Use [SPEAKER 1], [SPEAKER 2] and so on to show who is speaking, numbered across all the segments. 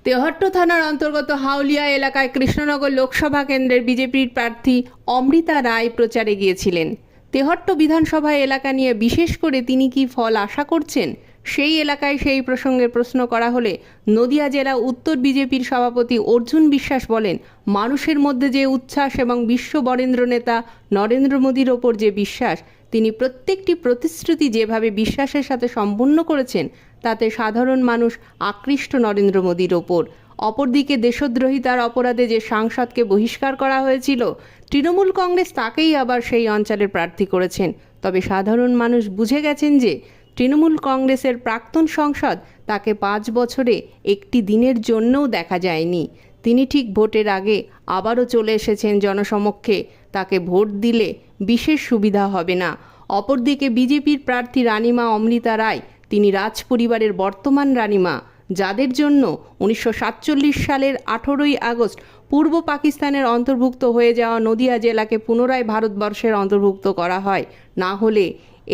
[SPEAKER 1] তেহট্ট থানার অন্তর্গত হাউলিয়া এলাকায় কৃষ্ণনগর লোকসভা কেন্দ্রের বিজেপির প্রার্থী অমৃতা রায় প্রচারে গিয়েছিলেন। তেহট্ট বিধানসভা এলাকা নিয়ে বিশেষ করে তিনি কি ফল আশা করছেন, সেই এলাকায় সেই প্রসঙ্গে প্রশ্ন করা হলে নদিয়া জেলা উত্তর বিজেপির সভাপতি অর্জুন বিশ্বাস বলেন, মানুষের মধ্যে যে উচ্ছ্বাস এবং বিশ্ব বরেণ্য নেতা নরেন্দ্র মোদীর ওপর যে বিশ্বাস, তিনি প্রত্যেকটি প্রতিশ্রুতি যেভাবে বিশ্বাসের সাথে সম্পূর্ণ করেছেন, তাতে সাধারণ মানুষ আকৃষ্ট নরেন্দ্র মোদীর ওপর। অপরদিকে দেশদ্রোহিতার অপরাধে যে সাংসদকে বহিষ্কার করা হয়েছিল, তৃণমূল কংগ্রেস তাকেই আবার সেই অঞ্চলের প্রার্থী করেছেন। তবে সাধারণ মানুষ বুঝে গেছেন যে তৃণমূল কংগ্রেসের প্রাক্তন সংসদ তাকে 5 বছরে একটি দিনের জন্যও দেখা যায়নি। তিনি ঠিক ভোটের আগে আবারও চলে এসেছেন জনসমক্ষে। তাকে ভোট দিলে বিশেষ সুবিধা হবে না। অপরদিকে বিজেপির প্রার্থী রানিমা অমৃতা রায়, তিনি রাজ পরিবারের বর্তমান রানিমা, যাদের জন্য 1947 সালের 18ই আগস্ট পূর্ব পাকিস্তানের অন্তর্ভুক্ত হয়ে যাওয়া নদিয়া জেলাকে পুনরায় ভারতবর্ষের অন্তর্ভুক্ত করা হয়। না হলে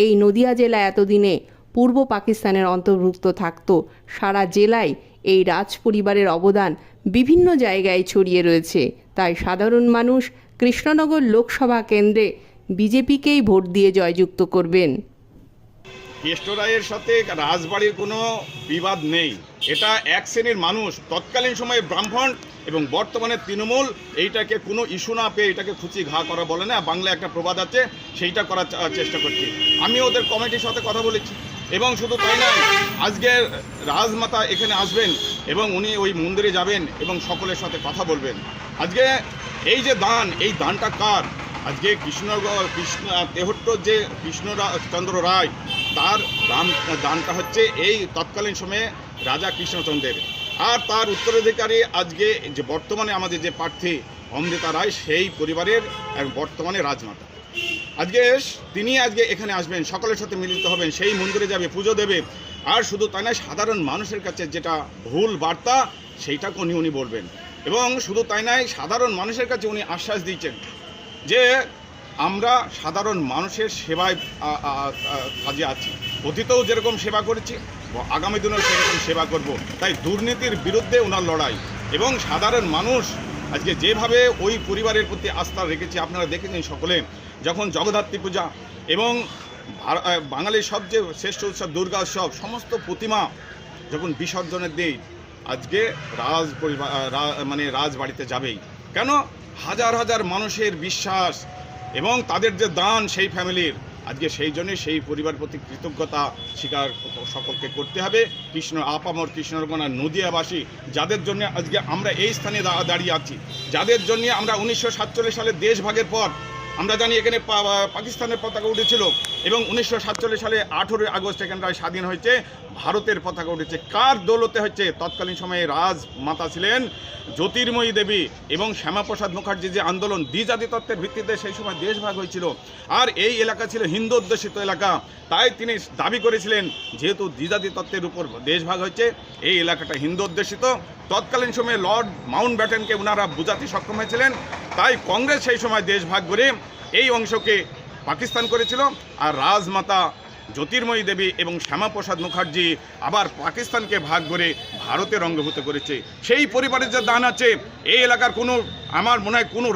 [SPEAKER 1] এই নদিয়া জেলা এতদিনে পূর্ব পাকিস্তানের অন্তর্ভুক্ত থাকত। সারা জেলায় এই রাজ পরিবারের অবদান বিভিন্ন জায়গায় ছড়িয়ে রয়েছে। তাই সাধারণ মানুষ কৃষ্ণনগর লোকসভা কেন্দ্রে বিজেপিকেই ভোট দিয়ে জয়যুক্ত করবেন।
[SPEAKER 2] কেষ্ট রায়ের সাথে রাজবাড়ির কোনো বিবাদ নেই। এটা এক শ্রেণীর মানুষ, তৎকালীন সময়ে ব্রাহ্মণ এবং বর্তমানে তৃণমূল এইটাকে কোনো ইস্যু না পেয়ে এটাকে খুচি ঘা করা বলে না, বাংলায় একটা প্রবাদ আছে, সেইটা করার চেষ্টা করছি। আমি ওদের কমিটির সাথে কথা বলেছি এবং শুধু তাই নয়, আজকে রাজমাতা এখানে আসবেন এবং উনি ওই মন্দিরে যাবেন এবং সকলের সাথে কথা বলবেন। আজকে এই যে দান, এই দানটা কার? আজকে তেহট্ট যে কৃষ্ণচন্দ্র রায়, তার দানটা হচ্ছে এই তৎকালীন সময়ে রাজা কৃষ্ণচন্দ্রের, আর তার উত্তরাধিকারী আজকে যে বর্তমানে আমাদের যে প্রার্থী অমৃতা রায়, সেই পরিবারের বর্তমানে রাজমাতা। আজকে তিনি আজকে এখানে আসবেন, সকলের সাথে মিলিত হবেন, সেই মন্দিরে যাবে, পুজো দেবে। আর শুধু তাই নয়, সাধারণ মানুষের কাছে যেটা ভুল বার্তা সেইটাকে উনি বলবেন। এবং শুধু তাই নয়, সাধারণ মানুষের কাছে উনি আশ্বাস দিয়েছেন যে আমরা সাধারণ মানুষের সেবায় কাজে আছি, অতীতেও যেরকম সেবা করেছি, আগামী দিনেও সেরকম সেবা করব। তাই দুর্নীতির বিরুদ্ধে ওনার লড়াই। এবং সাধারণ মানুষ আজকে যেভাবে ওই পরিবারের প্রতি আস্থা রেখেছে, আপনারা দেখেছেন সকলে, যখন জগদ্ধাত্রী পূজা এবং বাঙালির সবচেয়ে শ্রেষ্ঠ উৎসব দুর্গা উৎসব, সমস্ত প্রতিমা যখন বিসর্জনের দিন আজকে রাজবাড়িতে যাবেই। কেন? হাজার হাজার মানুষের বিশ্বাস এবং তাদের যে দান সেই ফ্যামিলির, আজকে সেই জন্যই সেই পরিবার প্রতি কৃতজ্ঞতা স্বীকার সকলকে করতে হবে। আপামর কৃষ্ণনগর নদিয়াবাসী, যাদের জন্য আজকে আমরা এই স্থানে দাঁড়িয়ে আছি, যাদের জন্য আমরা 1947 সালে দেশভাগের পর আমরা জানি এখানে পাকিস্তানের পতাকা উঠেছিল এবং 1947 সালে 18ই আগস্ট এখানটায় স্বাধীন হয়েছে, ভারতের পতাকা উঠেছে। কার দৌলতে হচ্ছে? তৎকালীন সময়ে রাজমাতা ছিলেন জ্যোতির্ময়ী দেবী এবং শ্যামাপ্রসাদ মুখার্জি যে আন্দোলন, দ্বিজাতি তত্ত্বের ভিত্তিতে সেই সময় দেশভাগ হয়েছিল, আর এই এলাকা ছিল হিন্দু অধ্যুষিত এলাকা। তাই তিনি দাবি করেছিলেন, যেহেতু দ্বিজাতি তত্ত্বের উপর দেশভাগ হয়েছে, এই এলাকাটা হিন্দু অধ্যুষিত। তৎকালীন সময়ে লর্ড মাউন্ট ব্যাটেনকে ওনারা বোঝাতে সক্ষম হয়েছিলেন। তাই কংগ্রেস সেই সময় দেশভাগ করে এই অংশকে পাকিস্তান করেছিল, আর রাজমাতা জ্যোতির্ময়ী দেবী এবং শ্যামাপ্রসাদ মুখার্জি আবার পাকিস্তানকে ভাগ করে ভারতের অঙ্গভূত করেছে। সেই পরিবারের যে দান আছে, এই এলাকার কোনো, আমার মনে হয় কোনো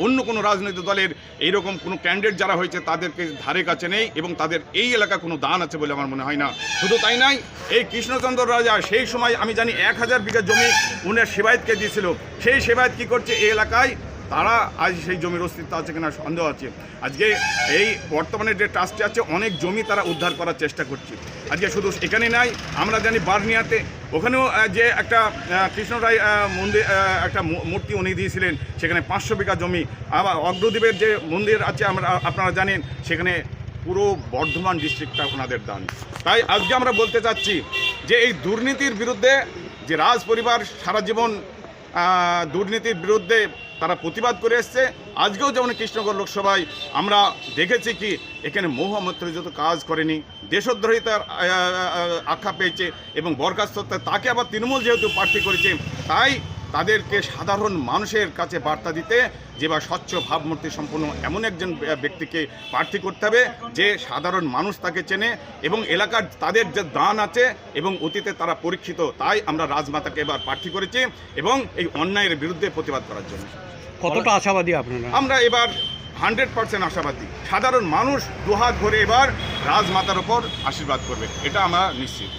[SPEAKER 2] অন্য কোনো রাজনৈতিক দলের এইরকম কোনো ক্যান্ডিডেট যারা হয়েছে তাদেরকে ধারে কাছে নেই এবং তাদের এই এলাকা কোনো দান আছে বলে আমার মনে হয় না। শুধু তাই নয়, এই কৃষ্ণচন্দ্র রাজা সেই সময় আমি জানি 1000 বিঘা জমি উনি সেবায়েতকে দিয়েছিল। সেই সেবায়েত কী করছে এই এলাকায়? তারা আজ সেই জমির অস্তিত্ব আছে কিনা সন্দেহ আছে। আজকে এই বর্তমানে যে ট্রাস্টে আছে, অনেক জমি তারা উদ্ধার করার চেষ্টা করছে। আজকে শুধু এখানে নাই, আমরা জানি বার্নিয়াতে, ওখানেও যে একটা কৃষ্ণ রায় মন্দির, একটা মূর্তি উনি দিয়েছিলেন, সেখানে 500 বিঘা জমি। আবার অগ্রদ্বীপের যে মন্দির আছে আপনারা জানেন, সেখানে পুরো বর্ধমান ডিস্ট্রিক্টটা ওনাদের দান। তাই আজকে আমরা বলতে চাচ্ছি যে এই দুর্নীতির বিরুদ্ধে যে রাজ পরিবার সারা জীবন দুর্নীতির বিরুদ্ধে তারা প্রতিবাদ করে এসছে। আজকেও যেমন কৃষ্ণনগর লোকসভায় আমরা দেখেছি কি এখানে মহামৈত্রযত কাজ করেনি, দেশদ্রোহিতার আখ্যা পেয়েছে এবং বরখাস্ত, তাকে আবার তৃণমূল যেহেতু প্রার্থী করেছে, তাই তাদেরকে সাধারণ মানুষের কাছে বার্তা দিতে যে বা স্বচ্ছ ভাবমূর্তি সম্পন্ন এমন একজন ব্যক্তিকে প্রার্থী করতে হবে যে সাধারণ মানুষ তাকে চেনে এবং এলাকার তাদের যে দান আছে এবং অতীতে তারা পরীক্ষিত, তাই আমরা রাজমাতাকে এবার প্রার্থী করেছি এবং এই অন্যায়ের বিরুদ্ধে প্রতিবাদ করার জন্য।
[SPEAKER 3] কতটা আশাবাদী আপনারা?
[SPEAKER 2] আমরা এবার 100% আশাবাদী, সাধারণ মানুষ দুহাত ভরে এবার রাজমাতার ওপর আশীর্বাদ করবে, এটা আমরা নিশ্চিত।